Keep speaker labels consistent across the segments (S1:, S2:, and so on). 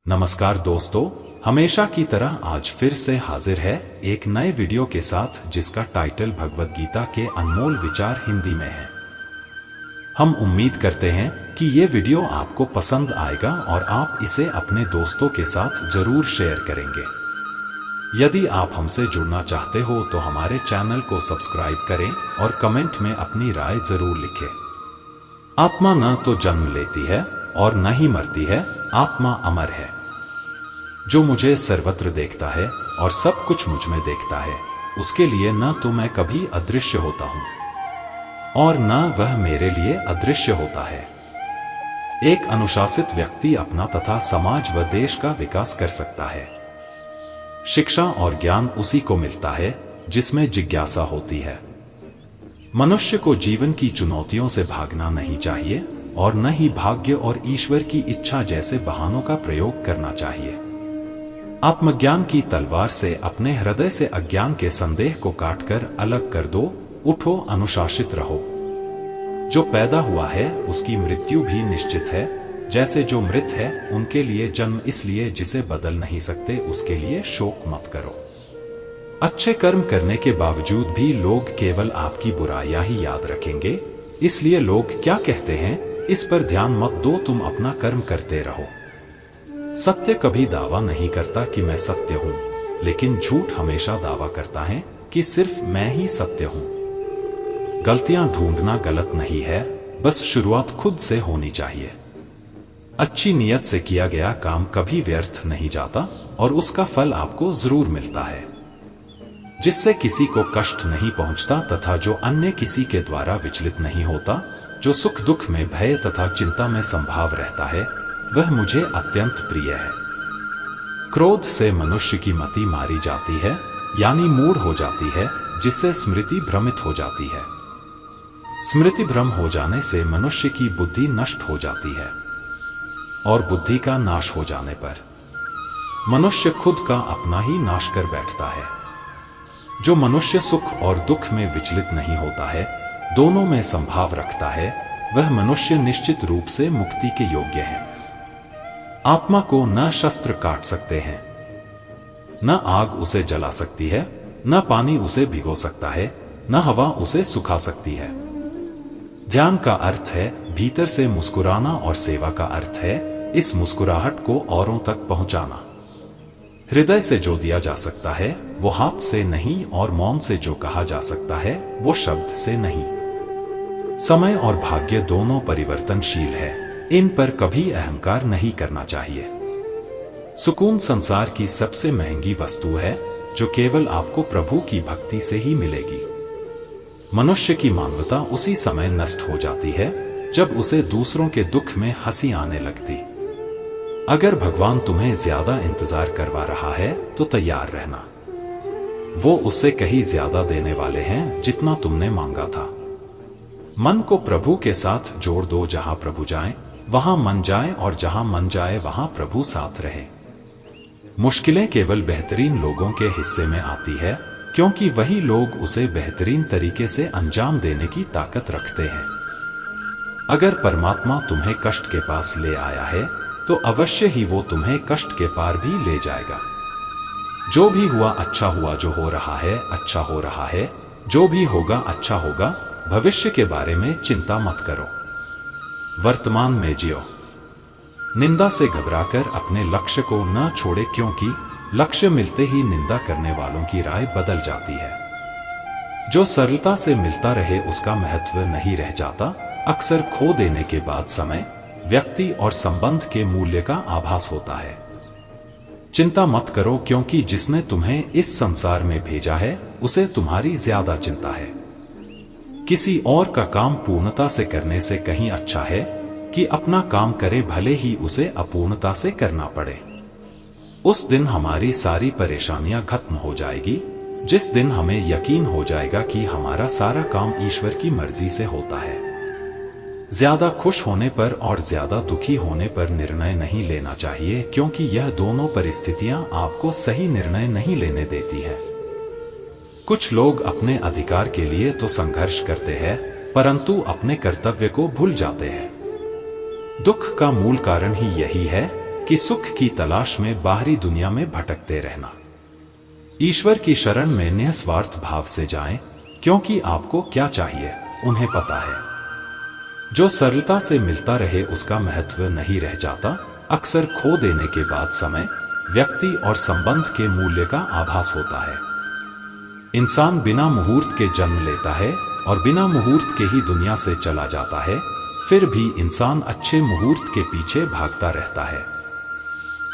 S1: नमस्कार दोस्तों, हमेशा की तरह आज फिर से हाजिर है एक नए वीडियो के साथ जिसका टाइटल भगवद गीता के अनमोल विचार हिंदी में है। हम उम्मीद करते हैं कि ये वीडियो आपको पसंद आएगा और आप इसे अपने दोस्तों के साथ जरूर शेयर करेंगे। यदि आप हमसे जुड़ना चाहते हो तो हमारे चैनल को सब्सक्राइब करें और कमेंट में अपनी राय जरूर लिखें। आत्मा न तो जन्म लेती है और न ही मरती है, आत्मा अमर है। जो मुझे सर्वत्र देखता है और सब कुछ मुझ में देखता है, उसके लिए न तो मैं कभी अदृश्य होता हूं और न वह मेरे लिए अदृश्य होता है। एक अनुशासित व्यक्ति अपना तथा समाज व देश का विकास कर सकता है। शिक्षा और ज्ञान उसी को मिलता है जिसमें जिज्ञासा होती है। मनुष्य को जीवन की चुनौतियों से भागना नहीं चाहिए और न ही भाग्य और ईश्वर की इच्छा जैसे बहानों का प्रयोग करना चाहिए। आत्मज्ञान की तलवार से अपने हृदय से अज्ञान के संदेह को काटकर अलग कर दो। उठो, अनुशासित रहो। जो पैदा हुआ है उसकी मृत्यु भी निश्चित है। जैसे जो मृत है उनके लिए जन्म इसलिए जिसे बदल नहीं सकते, उसके लिए शोक मत करो। अच्छे कर्म करने के बावजूद भी लोग केवल आपकी बुराइयां ही याद रखेंगे, इसलिए लोग क्या कहते हैं इस पर ध्यान मत दो, तुम अपना कर्म करते रहो। सत्य कभी दावा नहीं करता कि मैं सत्य हूं, लेकिन झूठ हमेशा दावा करता है कि सिर्फ मैं ही सत्य हूं। गलतियां ढूंढना गलत नहीं है, बस शुरुआत खुद से होनी चाहिए। अच्छी नीयत से किया गया काम कभी व्यर्थ नहीं जाता और उसका फल आपको जरूर मिलता है। जिससे किसी को कष्ट नहीं पहुंचता तथा जो अन्य किसी के द्वारा विचलित नहीं होता, जो सुख दुख में भय तथा चिंता में संभाव रहता है, वह मुझे अत्यंत प्रिय है। क्रोध से मनुष्य की मति मारी जाती है, यानी मूढ़ हो जाती है, जिससे स्मृति भ्रमित हो जाती है। स्मृति भ्रम हो जाने से मनुष्य की बुद्धि नष्ट हो जाती है और बुद्धि का नाश हो जाने पर मनुष्य खुद का अपना ही नाश कर बैठता है। जो मनुष्य सुख और दुख में विचलित नहीं होता है, दोनों में संभाव रखता है, वह मनुष्य निश्चित रूप से मुक्ति के योग्य है। आत्मा को न शस्त्र काट सकते हैं, न आग उसे जला सकती है, न पानी उसे भिगो सकता है, न हवा उसे सुखा सकती है। ध्यान का अर्थ है भीतर से मुस्कुराना और सेवा का अर्थ है इस मुस्कुराहट को औरों तक पहुंचाना। हृदय से जो दिया जा सकता है वो हाथ से नहीं और मौन से जो कहा जा सकता है वो शब्द से नहीं। समय और भाग्य दोनों परिवर्तनशील है, इन पर कभी अहंकार नहीं करना चाहिए। सुकून संसार की सबसे महंगी वस्तु है जो केवल आपको प्रभु की भक्ति से ही मिलेगी। मनुष्य की मानवता उसी समय नष्ट हो जाती है जब उसे दूसरों के दुख में हंसी आने लगती। अगर भगवान तुम्हें ज्यादा इंतजार करवा रहा है तो तैयार रहना। वो उससे कहीं ज्यादा देने वाले हैं जितना तुमने मांगा था। मन को प्रभु के साथ जोड़ दो, जहां प्रभु जाए वहां मन जाए और जहां मन जाए वहां प्रभु साथ रहे। मुश्किलें केवल बेहतरीन लोगों के हिस्से में आती है, क्योंकि वही लोग उसे बेहतरीन तरीके से अंजाम देने की ताकत रखते हैं। अगर परमात्मा तुम्हें कष्ट के पास ले आया है तो अवश्य ही वो तुम्हें कष्ट के पार भी ले जाएगा। जो भी हुआ अच्छा हुआ, जो हो रहा है अच्छा हो रहा है, जो भी होगा अच्छा होगा। भविष्य के बारे में चिंता मत करो, वर्तमान में जियो। निंदा से घबराकर अपने लक्ष्य को न छोड़े, क्योंकि लक्ष्य मिलते ही निंदा करने वालों की राय बदल जाती है। जो सरलता से मिलता रहे उसका महत्व नहीं रह जाता। अक्सर खो देने के बाद समय, व्यक्ति और संबंध के मूल्य का आभास होता है। चिंता मत करो, क्योंकि जिसने तुम्हें इस संसार में भेजा है उसे तुम्हारी ज्यादा चिंता है। किसी और का काम पूर्णता से करने से कहीं अच्छा है कि अपना काम करे, भले ही उसे अपूर्णता से करना पड़े। उस दिन हमारी सारी परेशानियां खत्म हो जाएगी, जिस दिन हमें यकीन हो जाएगा कि हमारा सारा काम ईश्वर की मर्जी से होता है। ज्यादा खुश होने पर और ज्यादा दुखी होने पर निर्णय नहीं लेना चाहिए, क्योंकि यह दोनों परिस्थितियां आपको सही निर्णय नहीं लेने देती है। कुछ लोग अपने अधिकार के लिए तो संघर्ष करते हैं, परंतु अपने कर्तव्य को भूल जाते हैं। दुख का मूल कारण ही यही है कि सुख की तलाश में बाहरी दुनिया में भटकते रहना। ईश्वर की शरण में निस्वार्थ भाव से जाएं, क्योंकि आपको क्या चाहिए उन्हें पता है। जो सरलता से मिलता रहे उसका महत्व नहीं रह जाता। अक्सर खो देने के बाद समय, व्यक्ति और संबंध के मूल्य का आभास होता है। इंसान बिना मुहूर्त के जन्म लेता है और बिना मुहूर्त के ही दुनिया से चला जाता है। फिर भी इंसान अच्छे मुहूर्त के पीछे भागता रहता है।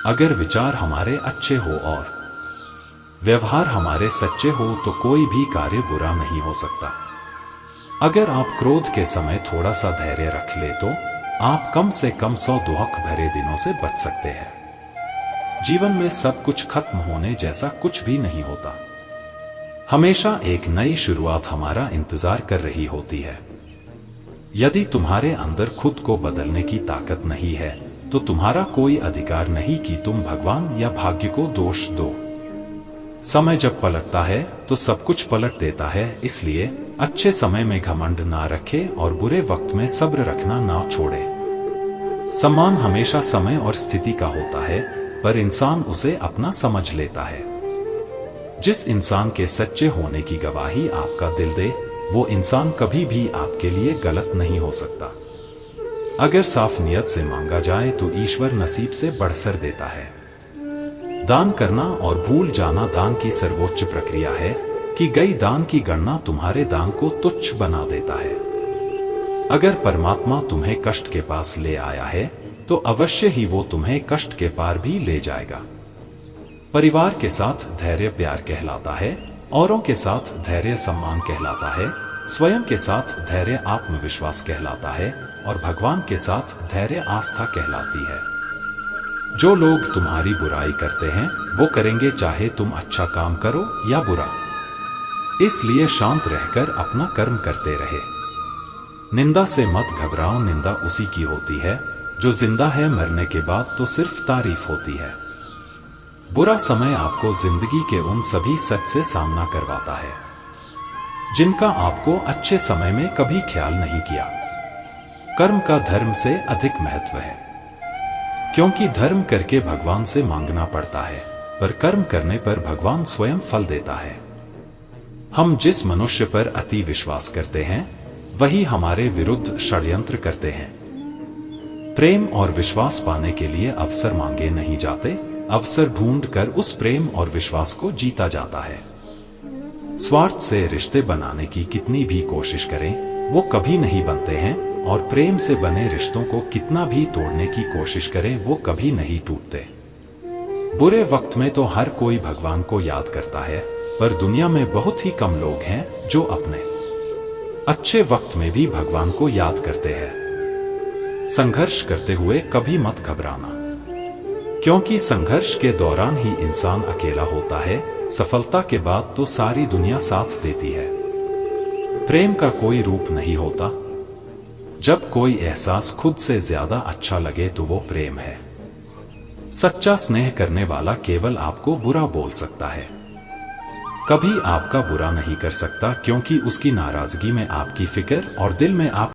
S1: अगर विचार हमारे अच्छे हो और व्यवहार हमारे सच्चे हो तो कोई भी कार्य बुरा नहीं हो सकता। अगर आप क्रोध के समय थोड़ा सा धैर्य रख ले तो आप कम से कम 100 दुख भरे दिनों से बच सकते हैं। जीवन में सब कुछ खत्म होने जैसा कुछ भी नहीं होता। हमेशा एक नई शुरुआत हमारा इंतजार कर रही होती है। यदि तुम्हारे अंदर खुद को बदलने की ताकत नहीं है तो तुम्हारा कोई अधिकार नहीं कि तुम भगवान या भाग्य को दोष दो। समय जब पलटता है तो सब कुछ पलट देता है। इसलिए अच्छे समय में घमंड ना रखे और बुरे वक्त में सब्र रखना ना छोड़े। सम्मान हमेशा समय और स्थिति का होता है, पर इंसान उसे अपना समझ लेता है। जिस इंसान के सच्चे होने की गवाही आपका दिल दे, वो इंसान कभी भी आपके लिए गलत नहीं हो सकता। अगर साफ नियत से मांगा जाए तो ईश्वर नसीब से बढ़कर देता है। दान करना और भूल जाना दान की सर्वोच्च प्रक्रिया है। कि गई दान की गणना तुम्हारे दान को तुच्छ बना देता है। अगर परमात्मा तुम्हें कष्ट के पास ले आया है तो अवश्य ही वो तुम्हें कष्ट के पार भी ले जाएगा। परिवार के साथ धैर्य प्यार कहलाता है, औरों के साथ धैर्य सम्मान कहलाता है, स्वयं के साथ धैर्य आत्मविश्वास कहलाता है और भगवान के साथ धैर्य आस्था कहलाती है। जो लोग तुम्हारी बुराई करते हैं वो करेंगे चाहे तुम अच्छा काम करो या बुरा। इसलिए शांत रहकर अपना कर्म करते रहे। निंदा से मत घबराओ, निंदा उसी की होती है जो जिंदा है। मरने के बाद तो सिर्फ तारीफ होती है। बुरा समय आपको जिंदगी के उन सभी सच से सामना करवाता है जिनका आपको अच्छे समय में कभी ख्याल नहीं किया। कर्म का धर्म से अधिक महत्व है, क्योंकि धर्म करके भगवान से मांगना पड़ता है, पर कर्म करने पर भगवान स्वयं फल देता है। हम जिस मनुष्य पर अति विश्वास करते हैं वही हमारे विरुद्ध षड्यंत्र करते हैं। प्रेम और विश्वास पाने के लिए अवसर मांगे नहीं जाते, अवसर ढूंढकर उस प्रेम और विश्वास को जीता जाता है। स्वार्थ से रिश्ते बनाने की कितनी भी कोशिश करें वो कभी नहीं बनते हैं, और प्रेम से बने रिश्तों को कितना भी तोड़ने की कोशिश करें वो कभी नहीं टूटते। बुरे वक्त में तो हर कोई भगवान को याद करता है, पर दुनिया में बहुत ही कम लोग हैं जो अपने अच्छे वक्त में भी भगवान को याद करते हैं। संघर्ष करते हुए कभी मत घबराना, क्योंकि संघर्ष के दौरान ही इंसान अकेला होता है। सफलता के बाद तो सारी दुनिया साथ देती है। प्रेम का कोई रूप नहीं होता। जब कोई एहसास खुद से ज्यादा अच्छा लगे तो वो प्रेम है। सच्चा स्नेह करने वाला केवल आपको बुरा बोल सकता है, कभी आपका बुरा नहीं कर सकता, क्योंकि उसकी नाराजगी में आपकी फिक्र और दिल में आप